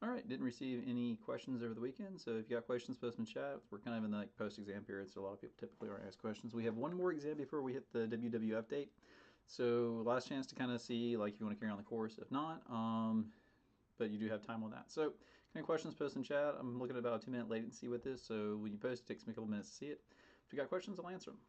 All right, didn't receive any questions over the weekend, so if you got questions, post them in chat. We're kind of in the post-exam period, so a lot of people typically aren't asked questions. We have one more exam before we hit the WWF date, so last chance to kind of see like if you want to carry on the course. If not, but you do have time on that. So, any questions, post in chat. I'm looking at about a 2-minute latency with this, so when you post, it takes me a couple minutes to see it. If you got questions, I'll answer them.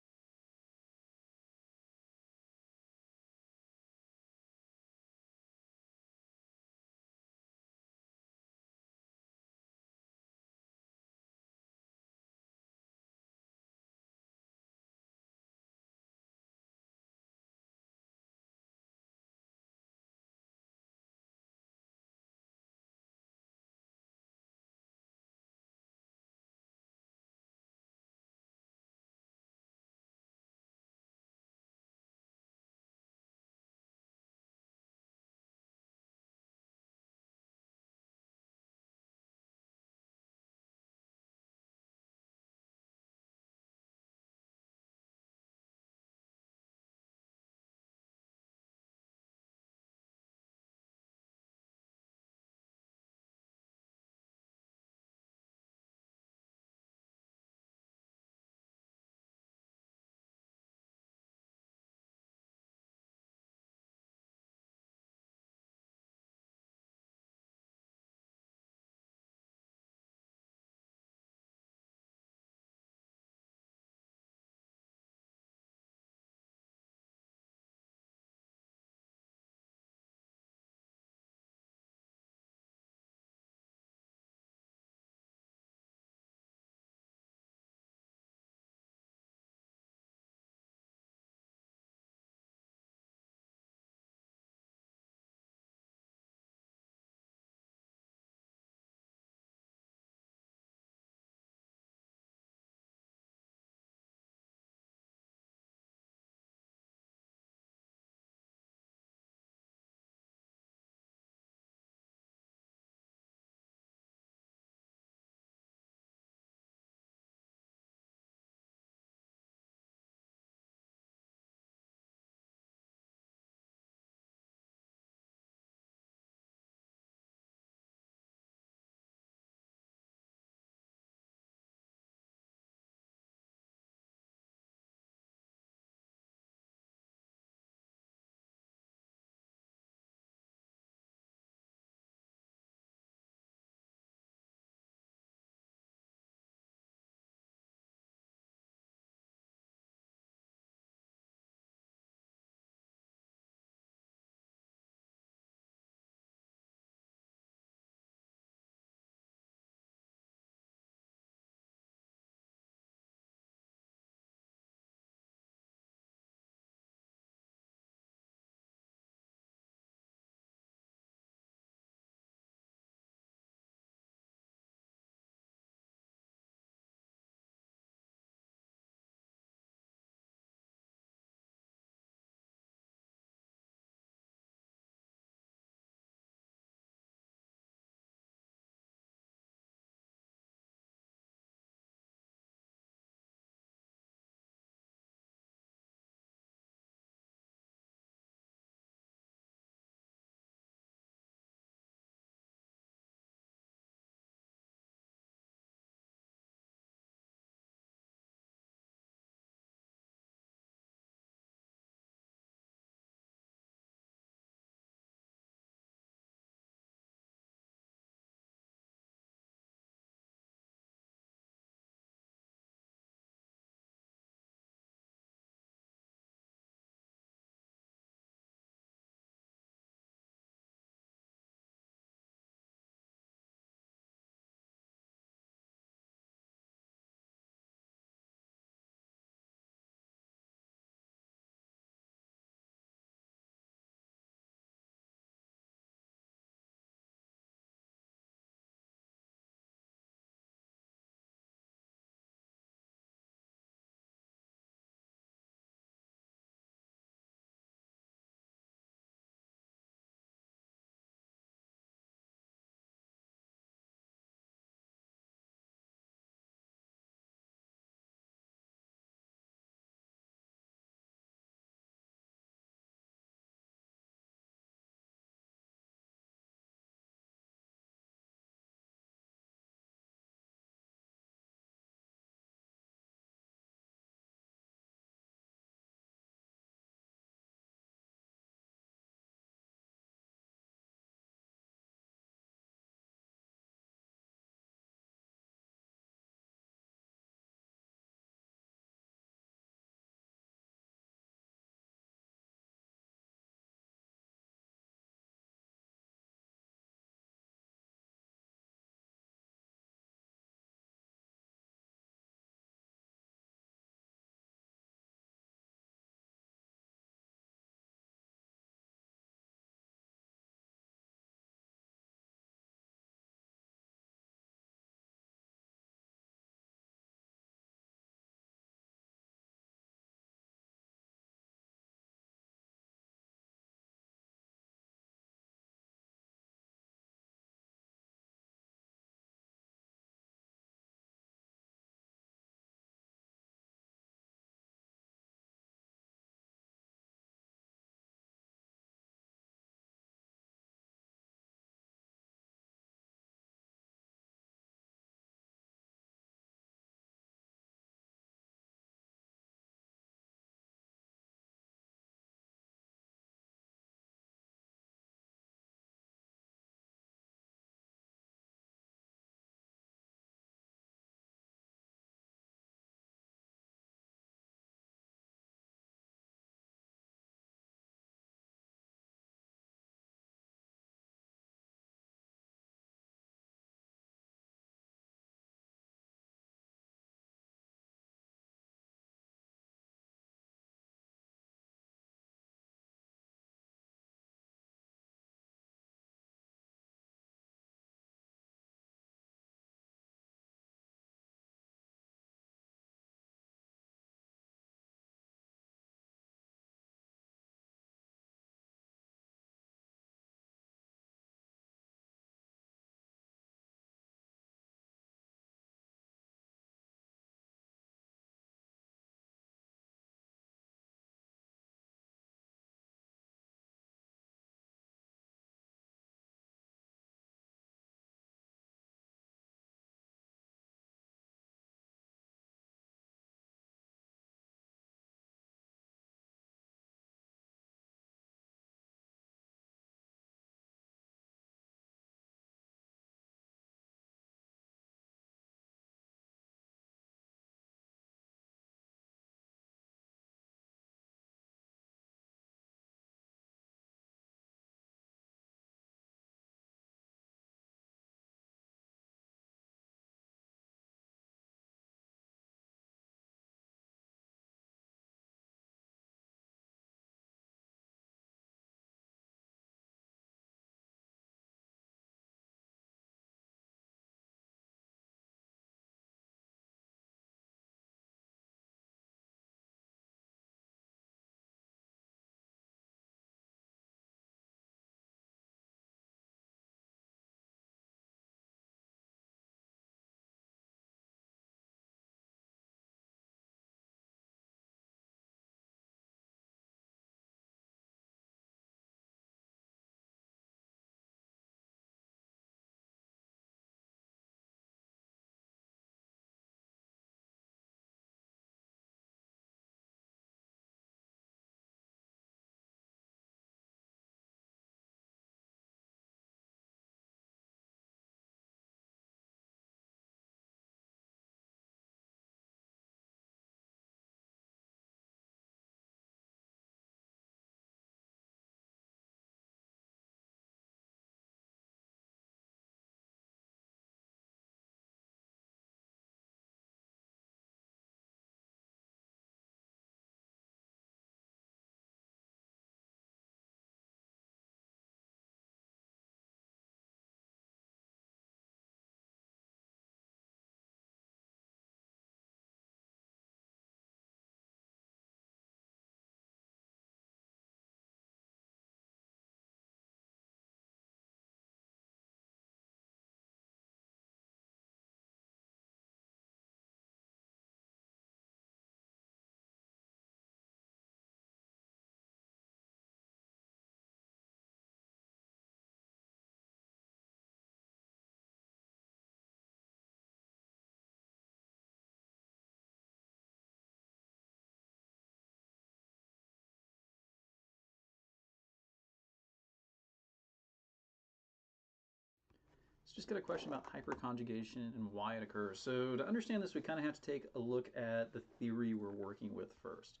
Let's just get a question about hyperconjugation and why it occurs. So to understand this, we kind of have to take a look at the theory we're working with first.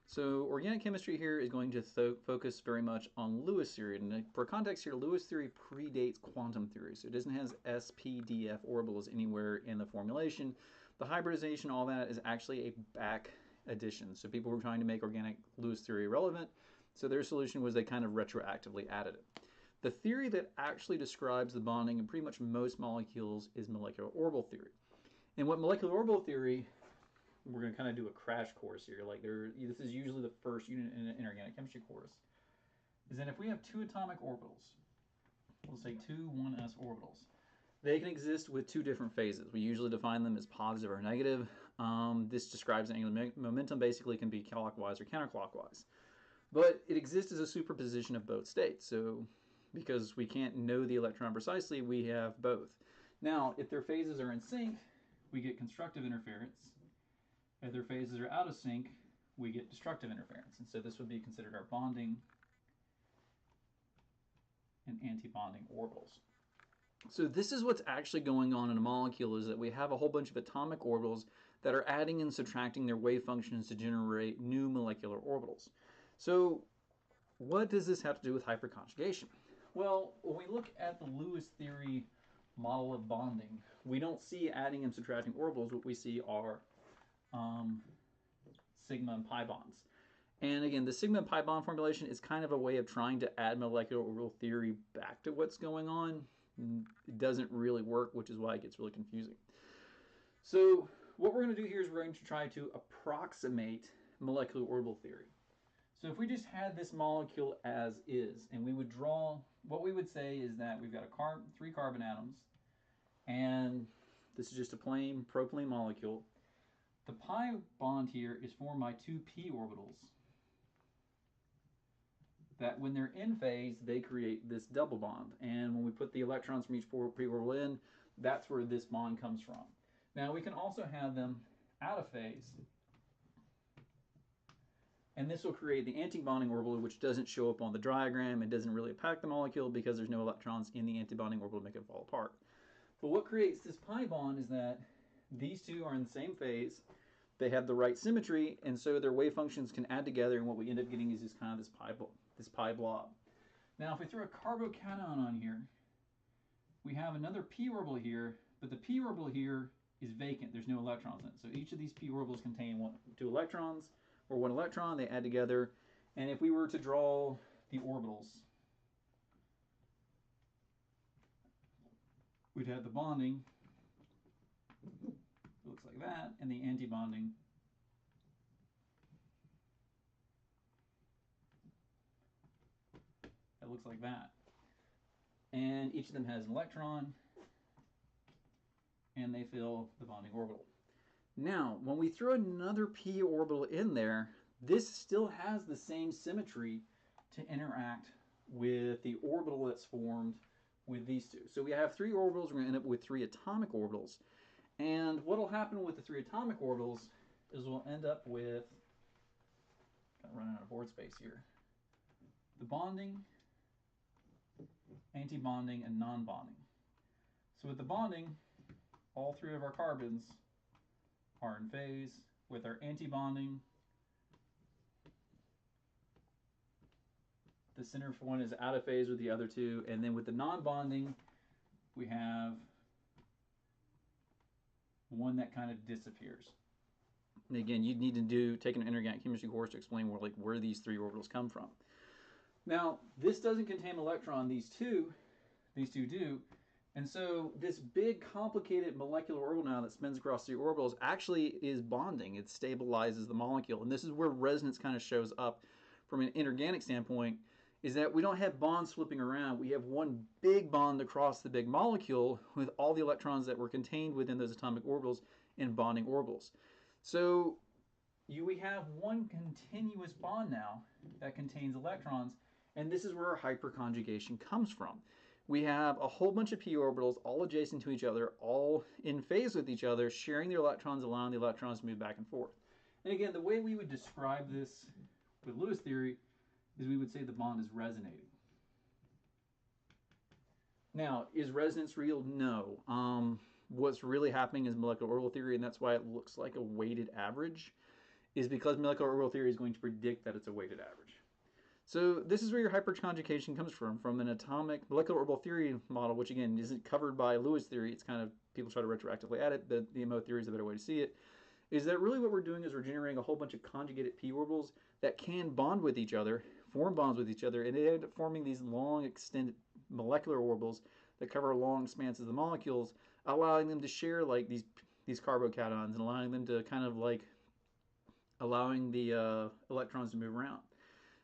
So organic chemistry here is going to focus very much on Lewis theory. And for context here, Lewis theory predates quantum theory. So it doesn't have sp-df orbitals anywhere in the formulation. The hybridization, all that, is actually a back addition. So people were trying to make organic Lewis theory relevant. So their solution was they kind of retroactively added it. The theory that actually describes the bonding in pretty much most molecules is molecular orbital theory. And what molecular orbital theory, we're going to kind of do a crash course here. Like this is usually the first unit in an inorganic chemistry course. Is that if we have two atomic orbitals, we'll say two 1s orbitals, they can exist with two different phases. We usually define them as positive or negative. This describes angular momentum, basically can be clockwise or counterclockwise. But it exists as a superposition of both states. So because we can't know the electron precisely, we have both. Now, if their phases are in sync, we get constructive interference. If their phases are out of sync, we get destructive interference. And so this would be considered our bonding and anti-bonding orbitals. So this is what's actually going on in a molecule, is that we have a whole bunch of atomic orbitals that are adding and subtracting their wave functions to generate new molecular orbitals. So what does this have to do with hyperconjugation? Well, when we look at the Lewis theory model of bonding, we don't see adding and subtracting orbitals. What we see are sigma and pi bonds. And again, the sigma and pi bond formulation is kind of a way of trying to add molecular orbital theory back to what's going on. It doesn't really work, which is why it gets really confusing. So what we're going to do here is we're going to try to approximate molecular orbital theory. So if we just had this molecule as is, and we would draw, what we would say is that we've got three carbon atoms, and this is just a plain propylene molecule. The pi bond here is formed by two p orbitals that when they're in phase, they create this double bond. And when we put the electrons from each p orbital in, that's where this bond comes from. Now we can also have them out of phase, and this will create the antibonding orbital, which doesn't show up on the diagram. It doesn't really impact the molecule because there's no electrons in the antibonding orbital to make it fall apart. But what creates this pi bond is that these two are in the same phase. They have the right symmetry, and so their wave functions can add together, and what we end up getting is this kind of this pi blob. Now, if we throw a carbocation on here, we have another p orbital here, but the p orbital here is vacant. There's no electrons in it. So each of these p orbitals contain two electrons, or one electron. They add together, and if we were to draw the orbitals, we'd have the bonding. It looks like that, and the antibonding. It looks like that. And each of them has an electron, and they fill the bonding orbital. Now, when we throw another p orbital in there, this still has the same symmetry to interact with the orbital that's formed with these two. So we have three orbitals. We're going to end up with three atomic orbitals. And what will happen with the three atomic orbitals is we'll end up with, kind of running out of board space here, the bonding, anti-bonding, and non-bonding. So with the bonding, all three of our carbons are in phase. With our anti-bonding, the center for one is out of phase with the other two. And then with the non-bonding, we have one that kind of disappears. And again, you'd need to take an inorganic chemistry course to explain where these three orbitals come from. Now, this doesn't contain an electron. These two do. And so this big complicated molecular orbital now that spins across three orbitals actually is bonding. It stabilizes the molecule. And this is where resonance kind of shows up from an inorganic standpoint, is that we don't have bonds flipping around. We have one big bond across the big molecule with all the electrons that were contained within those atomic orbitals in bonding orbitals. So we have one continuous bond now that contains electrons, and this is where our hyperconjugation comes from. We have a whole bunch of p orbitals all adjacent to each other, all in phase with each other, sharing their electrons, allowing the electrons to move back and forth. And again, the way we would describe this with Lewis theory is we would say the bond is resonating. Now, is resonance real? No. What's really happening is molecular orbital theory, and that's why it looks like a weighted average, is because molecular orbital theory is going to predict that it's a weighted average. So this is where your hyperconjugation comes from an atomic molecular orbital theory model, which again isn't covered by Lewis theory. It's kind of, people try to retroactively add it, but the MO theory is a better way to see it. Is that really what we're doing is we're generating a whole bunch of conjugated p orbitals that can bond with each other, form bonds with each other, and they end up forming these long extended molecular orbitals that cover long expanses of the molecules, allowing them to share like these carbocations and allowing them to kind of like allowing the electrons to move around.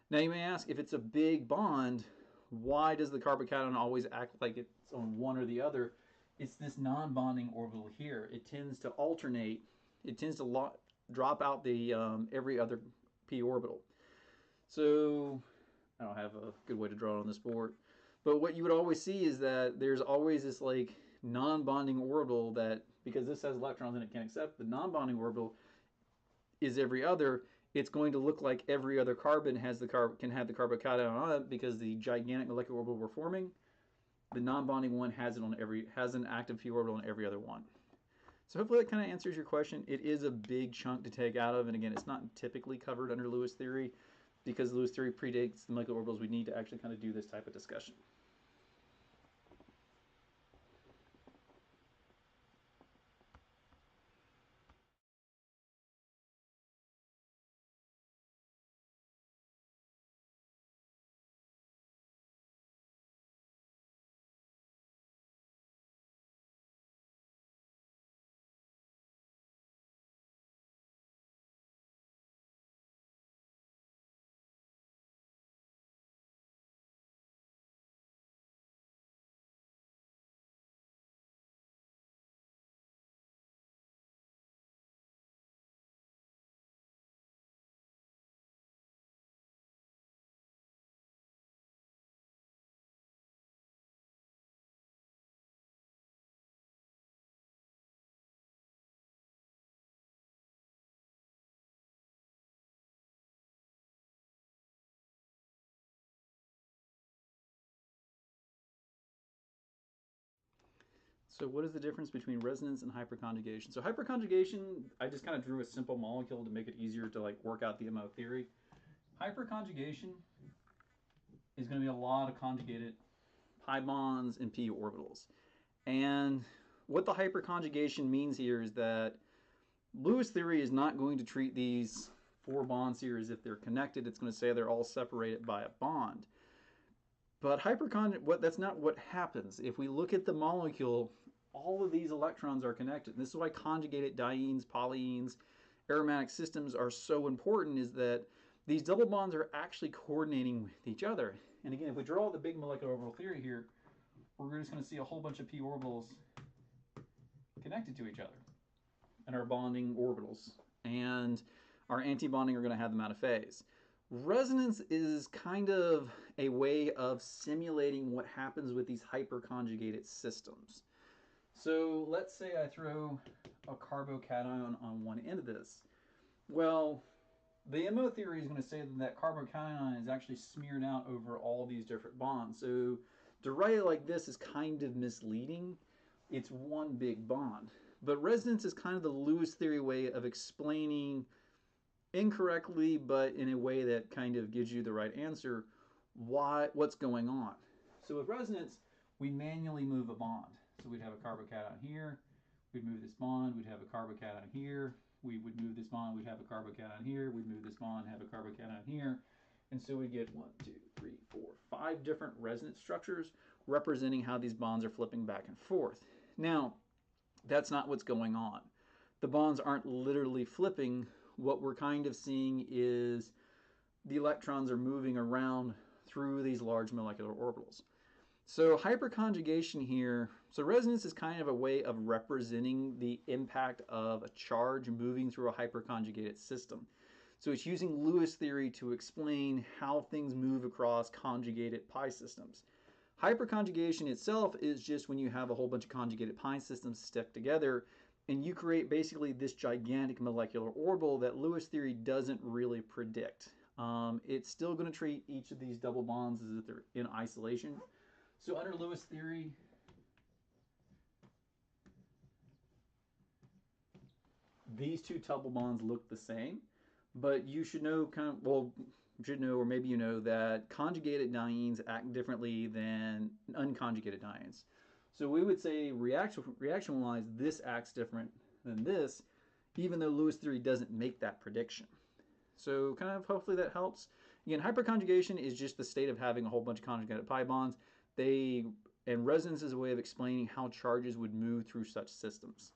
Now you may ask, if it's a big bond, why does the carbocation always act like it's on one or the other? It's this non-bonding orbital here. It tends to alternate. It tends to drop out the every other p orbital. So I don't have a good way to draw it on this board, but what you would always see is that there's always this like non-bonding orbital that, because this has electrons and it can accept, the non-bonding orbital is every other. It's going to look like every other carbon can have the carbocation on it because the gigantic molecular orbital we're forming, the non-bonding one has an active p orbital on every other one. So hopefully that kind of answers your question. It is a big chunk to take out of, and again, it's not typically covered under Lewis theory because Lewis theory predates the molecular orbitals. We need to actually kind of do this type of discussion. So what is the difference between resonance and hyperconjugation? So hyperconjugation, I just kind of drew a simple molecule to make it easier to like work out the MO theory. Hyperconjugation is going to be a lot of conjugated pi bonds and p orbitals. And what the hyperconjugation means here is that Lewis theory is not going to treat these four bonds here as if they're connected. It's going to say they're all separated by a bond. But that's not what happens. If we look at the molecule, all of these electrons are connected. And this is why conjugated dienes, polyenes, aromatic systems are so important, is that these double bonds are actually coordinating with each other. And again, if we draw the big molecular orbital theory here, we're just going to see a whole bunch of p orbitals connected to each other and our bonding orbitals. And our antibonding are going to have them out of phase. Resonance is kind of a way of simulating what happens with these hyperconjugated systems. So let's say I throw a carbocation on one end of this. Well, the MO theory is going to say that that carbocation is actually smeared out over all these different bonds. So to write it like this is kind of misleading. It's one big bond. But resonance is kind of the Lewis theory way of explaining incorrectly, but in a way that kind of gives you the right answer, what's going on. So with resonance, we manually move a bond. So we'd have a carbocation here, we'd move this bond, we'd have a carbocation here, we would move this bond, we'd have a carbocation here, we'd move this bond, have a carbocation here. And so we get 1, 2, 3, 4, 5 different resonance structures representing how these bonds are flipping back and forth. Now, that's not what's going on. The bonds aren't literally flipping. What we're kind of seeing is the electrons are moving around through these large molecular orbitals. So hyperconjugation here, so resonance is kind of a way of representing the impact of a charge moving through a hyperconjugated system. So it's using Lewis theory to explain how things move across conjugated pi systems. Hyperconjugation itself is just when you have a whole bunch of conjugated pi systems stuck together and you create basically this gigantic molecular orbital that Lewis theory doesn't really predict. It's still going to treat each of these double bonds as if they're in isolation. So under Lewis theory, these two tuple bonds look the same, but you should know or maybe you know that conjugated dienes act differently than unconjugated dienes. So we would say reaction wise, this acts different than this, even though Lewis theory doesn't make that prediction. So kind of hopefully that helps. Again, hyperconjugation is just the state of having a whole bunch of conjugated pi bonds. And resonance is a way of explaining how charges would move through such systems.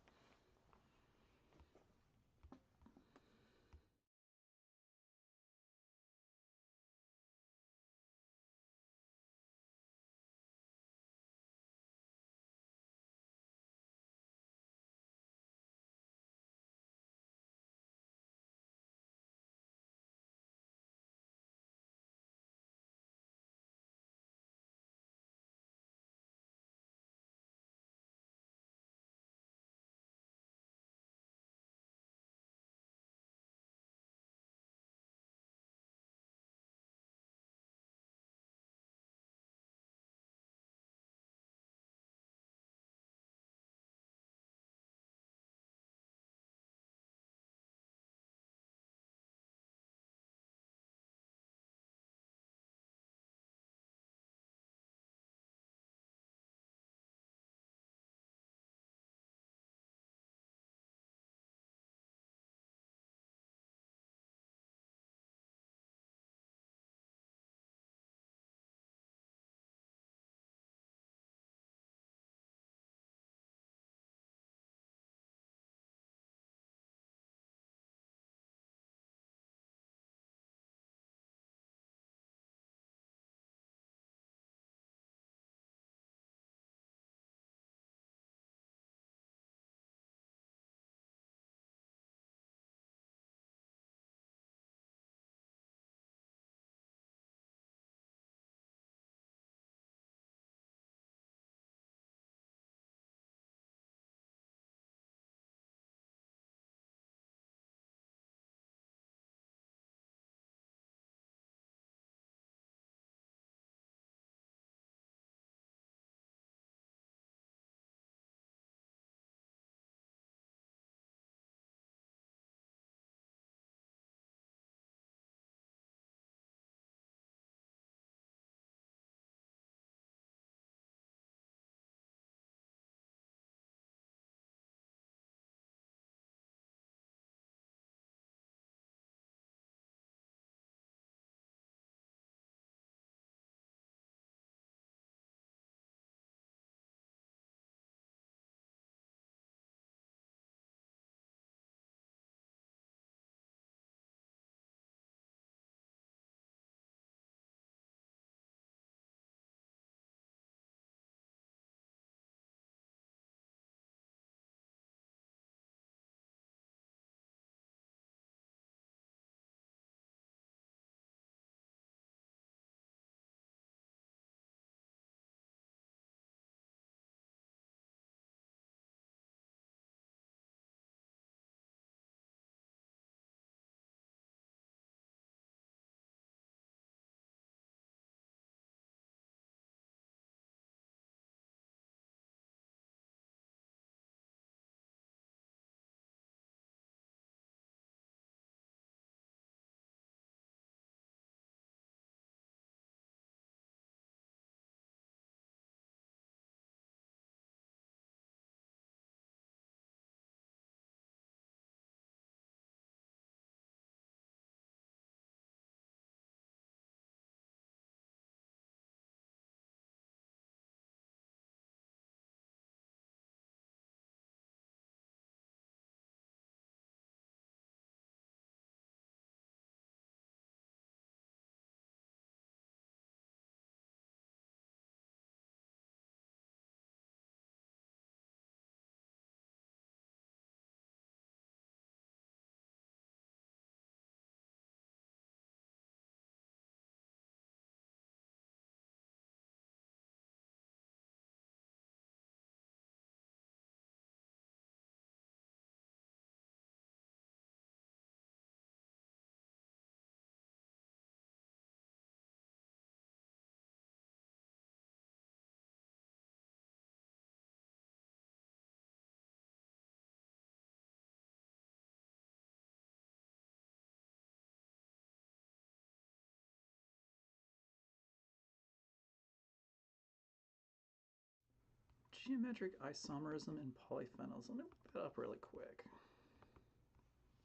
Geometric isomerism and polyphenols. Let me look that up really quick.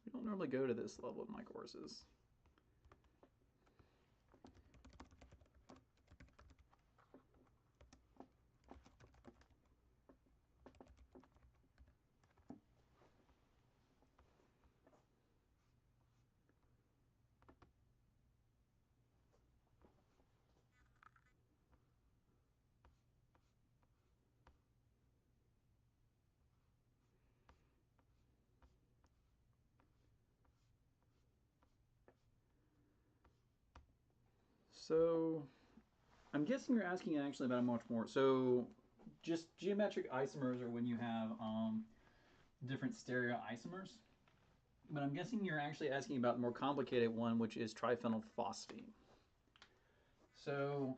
We don't normally go to this level in my courses. So I'm guessing you're asking actually about much more. So just geometric isomers are when you have different stereoisomers. But I'm guessing you're actually asking about the more complicated one, which is triphenylphosphine. So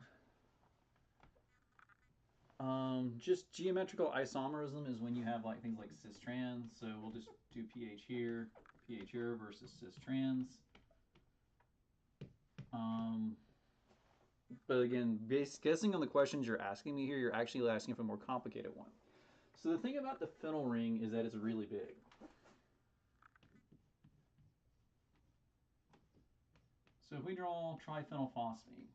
just geometrical isomerism is when you have like things like cis trans. So we'll just do pH here versus cis trans. But again, guessing on the questions you're asking me here, you're actually asking for a more complicated one. So the thing about the phenyl ring is that it's really big. So if we draw triphenylphosphine,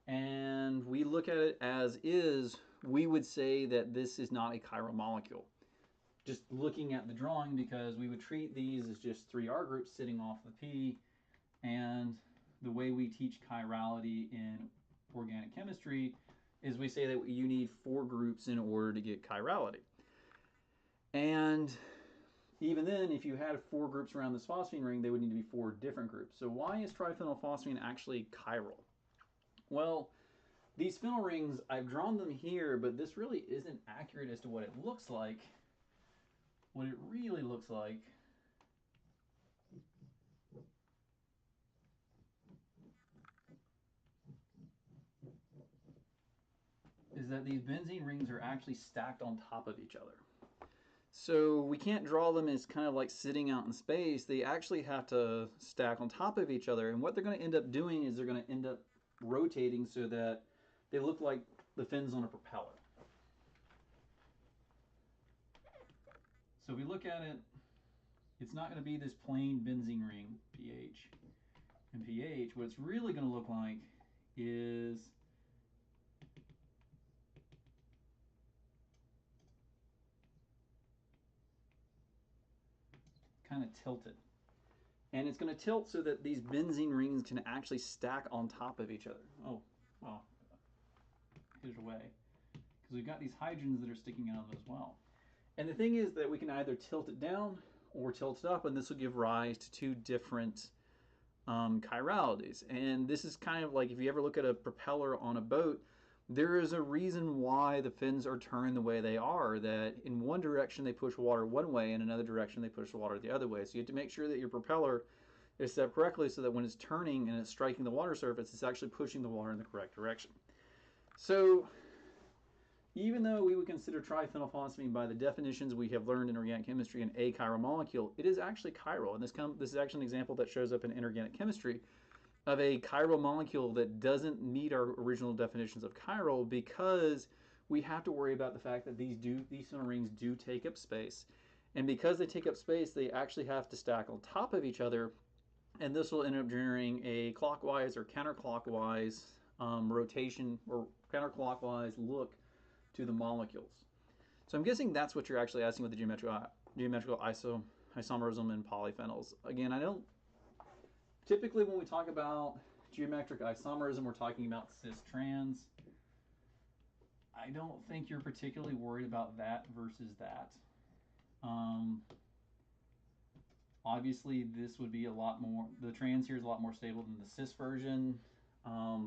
and we look at it as is, we would say that this is not a chiral molecule. Just looking at the drawing, because we would treat these as just 3R groups sitting off the P, and the way we teach chirality in organic chemistry is we say that you need 4 groups in order to get chirality. And even then, if you had 4 groups around this phosphine ring, they would need to be 4 different groups. So why is triphenylphosphine actually chiral? Well, these phenyl rings, I've drawn them here, but this really isn't accurate as to what it looks like. What it really looks like is that these benzene rings are actually stacked on top of each other. So we can't draw them as kind of like sitting out in space. They actually have to stack on top of each other. And what they're going to end up doing is they're going to end up rotating so that they look like the fins on a propeller. So if we look at it, it's not going to be this plain benzene ring, pH and pH. What it's really going to look like is kind of tilted. And it's going to tilt so that these benzene rings can actually stack on top of each other. Oh, well, here's a way. Because we've got these hydrogens that are sticking out of them as well. And the thing is that we can either tilt it down or tilt it up, and this will give rise to 2 different chiralities. And this is kind of like if you ever look at a propeller on a boat, there is a reason why the fins are turned the way they are, that in one direction they push water one way, in another direction they push the water the other way. So you have to make sure that your propeller is set up correctly so that when it's turning and it's striking the water surface, it's actually pushing the water in the correct direction. So even though we would consider triphenylphosphine by the definitions we have learned in organic chemistry an achiral molecule, it is actually chiral. And this is actually an example that shows up in inorganic chemistry of a chiral molecule that doesn't meet our original definitions of chiral, because we have to worry about the fact that these phenyl rings do take up space. And because they take up space, they actually have to stack on top of each other. And this will end up generating a clockwise or counterclockwise rotation or counterclockwise look to the molecules. So I'm guessing that's what you're actually asking with the geometrical isomerism and polyphenols. Again, I don't typically when we talk about geometric isomerism, we're talking about cis-trans. I don't think you're particularly worried about that versus that. Obviously, this would be a lot more, the trans here is a lot more stable than the cis version.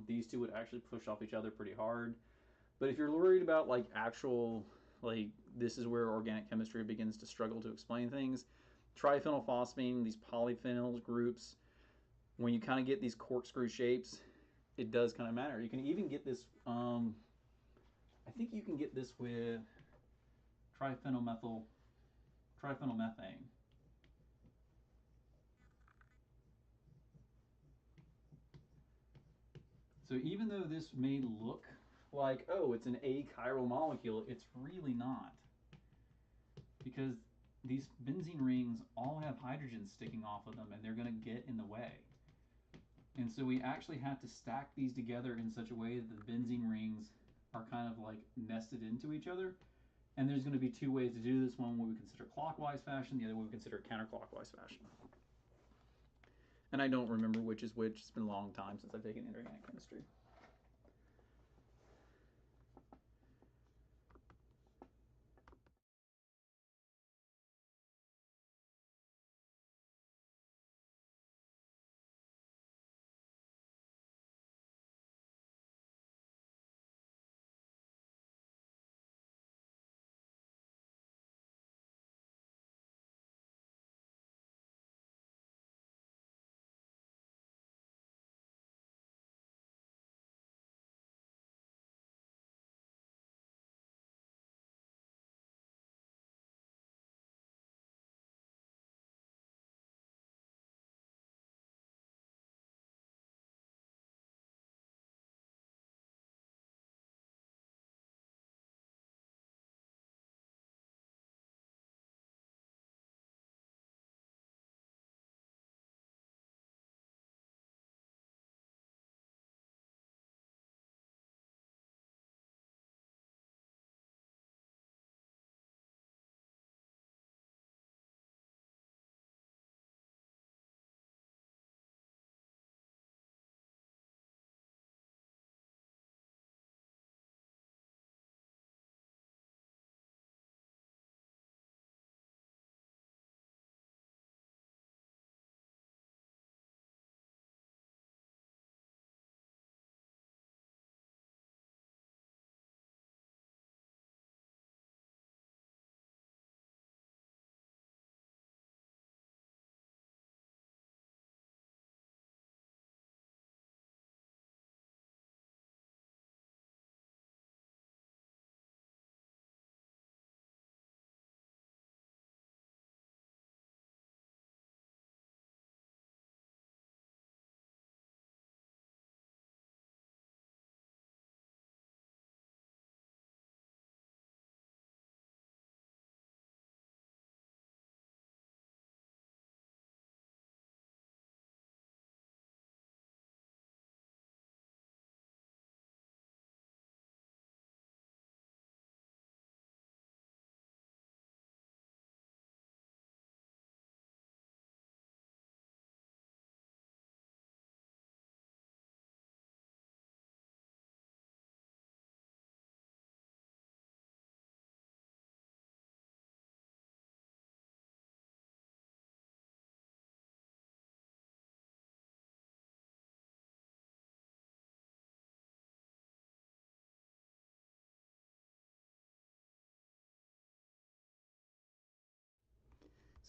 These two would actually push off each other pretty hard. But if you're worried about like actual, like this is where organic chemistry begins to struggle to explain things, triphenylphosphine, these polyphenols groups, when you kind of get these corkscrew shapes, it does kind of matter. You can even get this, I think you can get this with triphenylmethane. So even though this may look like, oh, it's an achiral molecule, it's really not. Because these benzene rings all have hydrogens sticking off of them, and they're going to get in the way. And so we actually have to stack these together in such a way that the benzene rings are kind of like nested into each other. And there's going to be two ways to do this. One we consider clockwise fashion, the other one we consider counterclockwise fashion. And I don't remember which is which. It's been a long time since I've taken inorganic chemistry.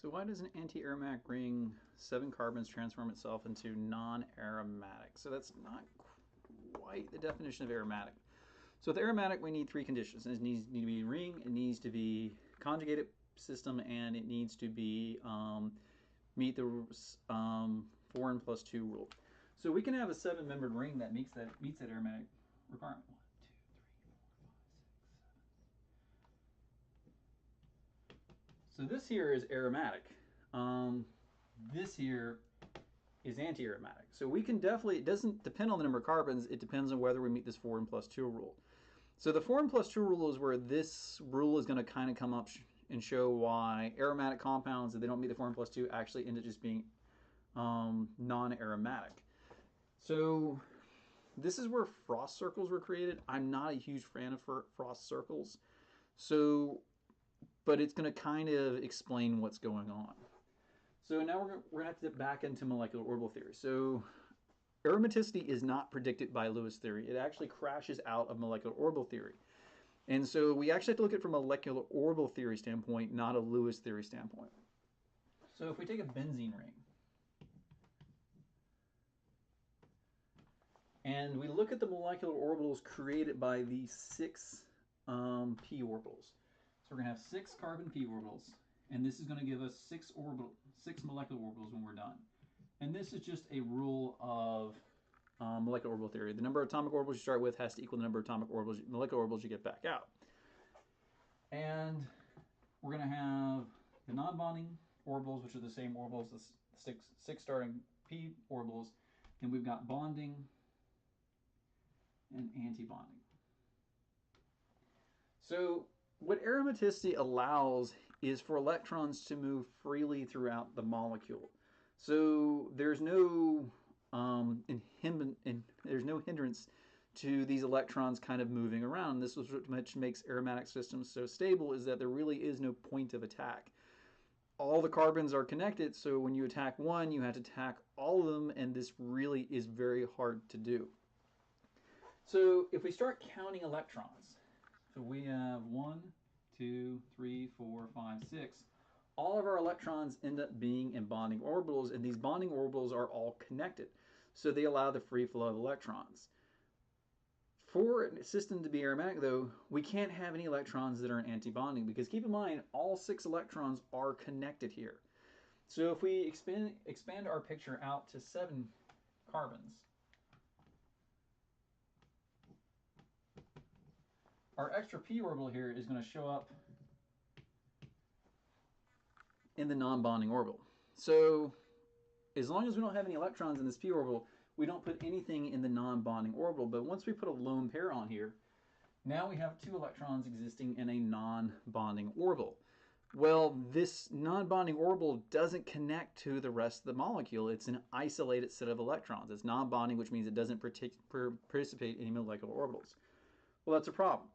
So why does an anti-aromatic ring 7 carbons transform itself into non-aromatic? So that's not quite the definition of aromatic. So with aromatic, we need 3 conditions. It needs to be a ring, it needs to be conjugated system, and it needs to be meet the 4n plus 2 rule. So we can have a 7-membered ring that meets that aromatic requirement. 1, 2, 3, 4, 5, 6, 7. So this here is aromatic. This here is anti-aromatic. So we can definitely, it doesn't depend on the number of carbons, it depends on whether we meet this 4n plus 2 rule. So the 4n plus 2 rule is where this rule is going to kind of come up and show why aromatic compounds, if they don't meet the 4n plus 2, actually end up just being non-aromatic. So this is where frost circles were created. I'm not a huge fan of frost circles. So, but it's going to kind of explain what's going on. So now we're going to have to dip back into molecular orbital theory. So aromaticity is not predicted by Lewis theory. It actually crashes out of molecular orbital theory. And so we actually have to look at it from a molecular orbital theory standpoint, not a Lewis theory standpoint. So if we take a benzene ring, and we look at the molecular orbitals created by these 6 p orbitals. So we're going to have 6 carbon p orbitals, and this is going to give us 6 molecular orbitals when we're done. And this is just a rule of molecular orbital theory. The number of atomic orbitals you start with has to equal the number of atomic orbitals, molecular orbitals you get back out. And we're going to have the non-bonding orbitals, which are the same orbitals as the six starting p orbitals. And we've got bonding and anti-bonding. So what aromaticity allows is for electrons to move freely throughout the molecule. So there's no there's no hindrance to these electrons kind of moving around. This is what makes aromatic systems so stable, is that there really is no point of attack. All the carbons are connected, so when you attack one, you have to attack all of them, and this really is very hard to do. So if we start counting electrons, so we have 1, 2, 3, 4, 5, 6. All of our electrons end up being in bonding orbitals, and these bonding orbitals are all connected. So they allow the free flow of electrons. For a system to be aromatic, though, we can't have any electrons that are in anti-bonding, because keep in mind, all 6 electrons are connected here. So if we expand our picture out to 7 carbons, our extra p orbital here is going to show up in the non-bonding orbital. So as long as we don't have any electrons in this p orbital, we don't put anything in the non-bonding orbital. But once we put a lone pair on here, now we have 2 electrons existing in a non-bonding orbital. Well, this non-bonding orbital doesn't connect to the rest of the molecule. It's an isolated set of electrons. It's non-bonding, which means it doesn't participate in molecular orbitals. Well, that's a problem,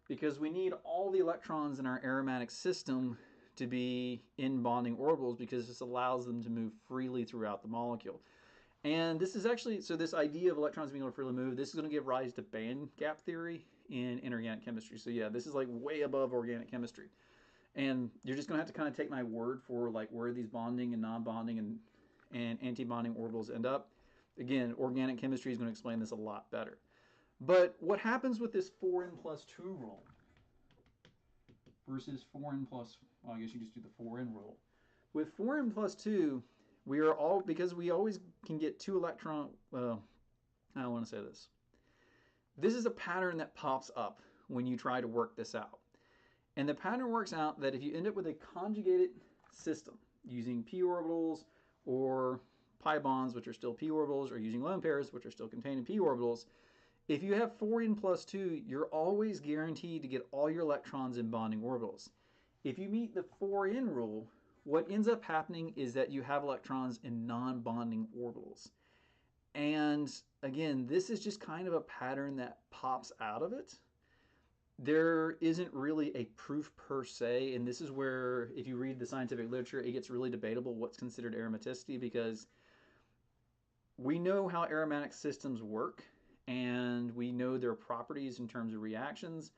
because we need all the electrons in our aromatic system to be in bonding orbitals, because this allows them to move freely throughout the molecule. And this is actually, so this idea of electrons being able to freely move, this is going to give rise to band gap theory in inorganic chemistry. So yeah, this is like way above organic chemistry. And you're just going to have to kind of take my word for like where these bonding and non-bonding and anti-bonding orbitals end up. Again, organic chemistry is going to explain this a lot better. But what happens with this 4n plus 2 rule versus 4n plus, well, I guess you just do the 4n rule. With 4n plus 2, we are all, because we always can get 2 electron, well, I don't want to say this. This is a pattern that pops up when you try to work this out. And the pattern works out that if you end up with a conjugated system using p orbitals or pi bonds, which are still p orbitals, or using lone pairs, which are still contained in p orbitals, if you have 4n plus 2, you're always guaranteed to get all your electrons in bonding orbitals. If you meet the 4n rule, what ends up happening is that you have electrons in non-bonding orbitals. And again, this is just kind of a pattern that pops out of it. There isn't really a proof per se, and this is where, if you read the scientific literature, it gets really debatable what's considered aromaticity, because we know how aromatic systems work, and we know their properties in terms of reactions.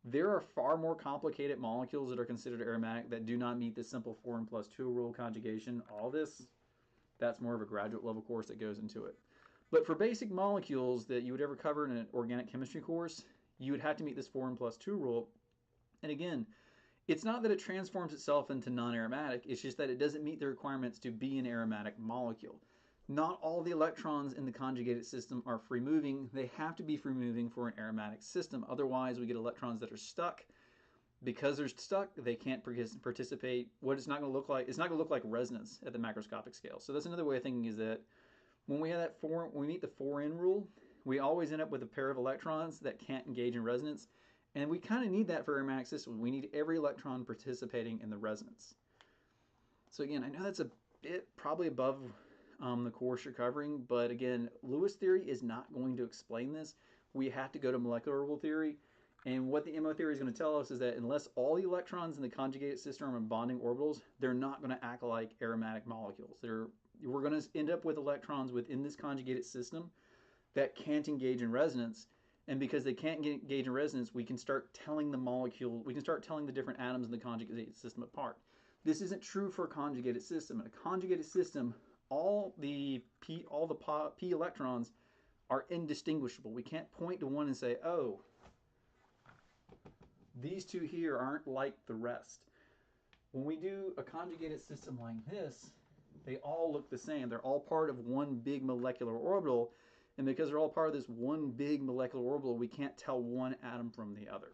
There are far more complicated molecules that are considered aromatic that do not meet the simple 4n plus 2 rule conjugation. All this, that's more of a graduate level course that goes into it. But for basic molecules that you would ever cover in an organic chemistry course, you would have to meet this 4n plus 2 rule. And again, it's not that it transforms itself into non-aromatic, it's just that it doesn't meet the requirements to be an aromatic molecule. Not all the electrons in the conjugated system are free moving. They have to be free moving for an aromatic system. Otherwise, we get electrons that are stuck. Because they're stuck, they can't participate. What it's not going to look like, it's not going to look like resonance at the macroscopic scale. So that's another way of thinking, is that when we have that when we meet the 4n rule, we always end up with a pair of electrons that can't engage in resonance. And we kind of need that for aromatic systems. We need every electron participating in the resonance. So again, I know that's a bit probably above the course you're covering, but again, Lewis theory is not going to explain this. We have to go to molecular orbital theory, and what the MO theory is going to tell us is that unless all the electrons in the conjugated system are in bonding orbitals, they're not going to act like aromatic molecules. We're going to end up with electrons within this conjugated system that can't engage in resonance, and because they can't engage in resonance, we can start telling the different atoms in the conjugated system apart. This isn't true for a conjugated system. In a conjugated system, all the p electrons are indistinguishable. We can't point to one and say, oh, these 2 here aren't like the rest. When we do a conjugated system like this, they all look the same. They're all part of one big molecular orbital, And because they're all part of this one big molecular orbital, we can't tell one atom from the other.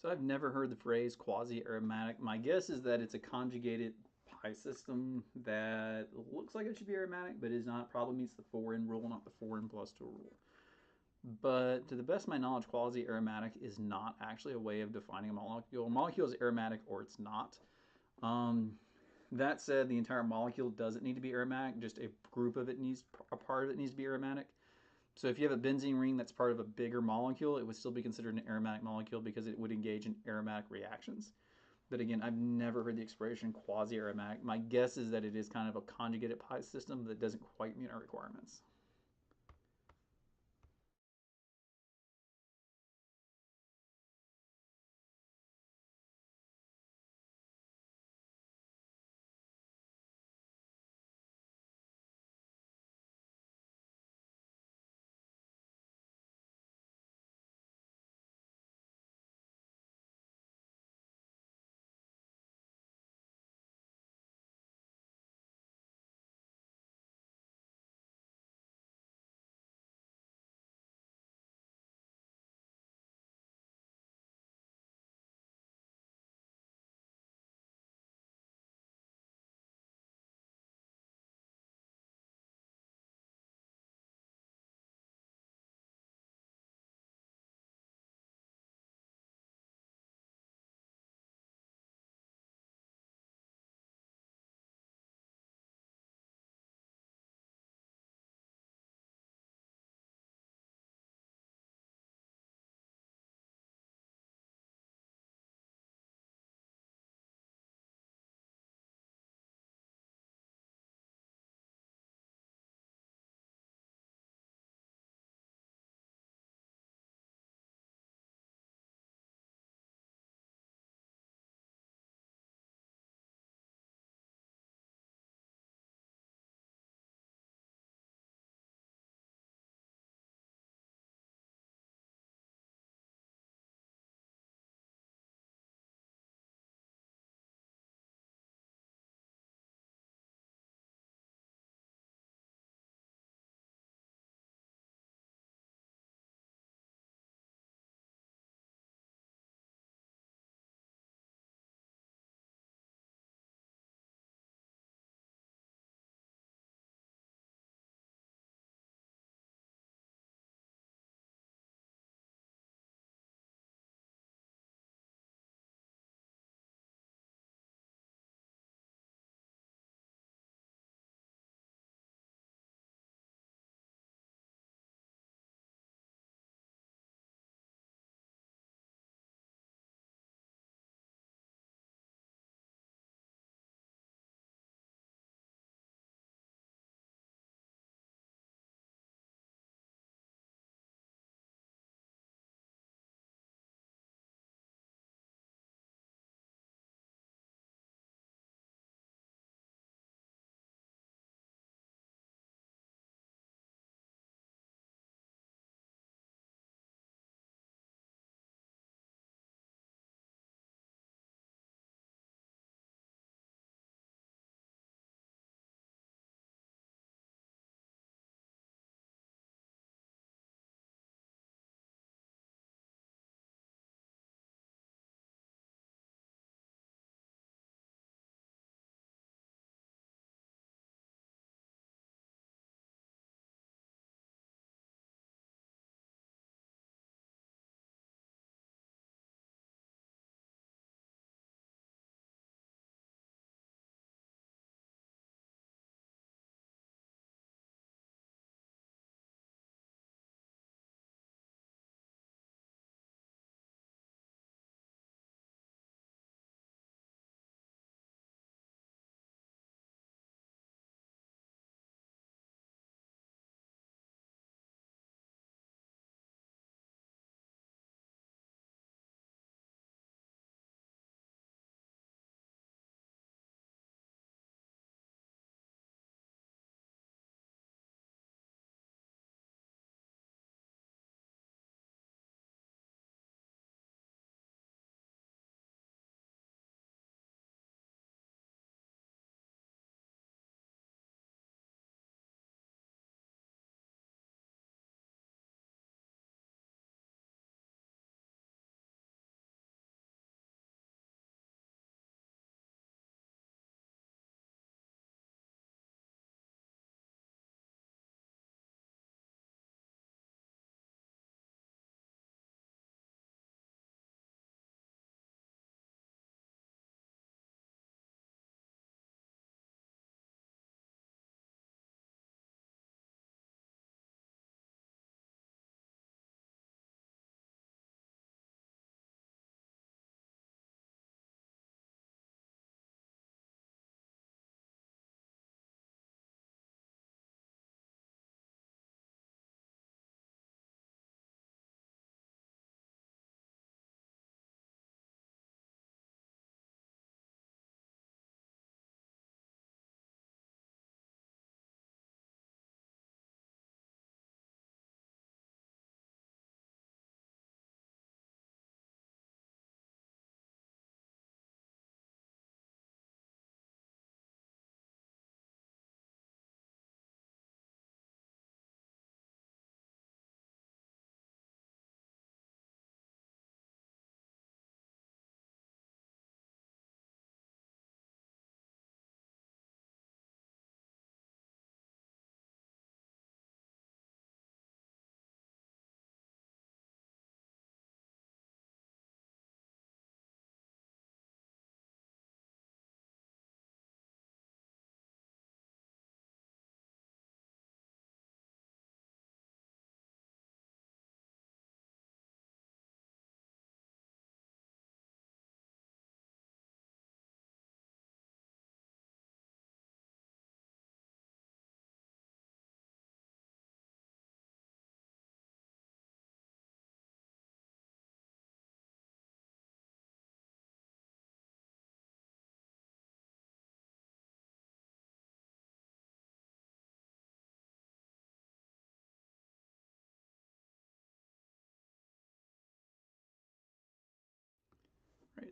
So I've never heard the phrase quasi-aromatic. My guess is that it's a conjugated pi system that looks like it should be aromatic, but is not. Probably meets the 4n rule, not the 4n plus 2 rule. But to the best of my knowledge, quasi-aromatic is not actually a way of defining a molecule. A molecule is aromatic or it's not. Um, that said, the entire molecule doesn't need to be aromatic. Just a group of it needs, a part of it needs to be aromatic. So if you have a benzene ring that's part of a bigger molecule, it would still be considered an aromatic molecule because it would engage in aromatic reactions. But again, I've never heard the expression quasi-aromatic. My guess is that it is kind of a conjugated pi system that doesn't quite meet our requirements.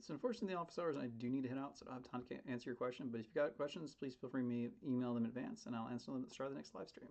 So unfortunately, the office hours, I do need to head out, so I don't have time to answer your question. But if you've got questions, please feel free to email them in advance, and I'll answer them at the start of the next live stream.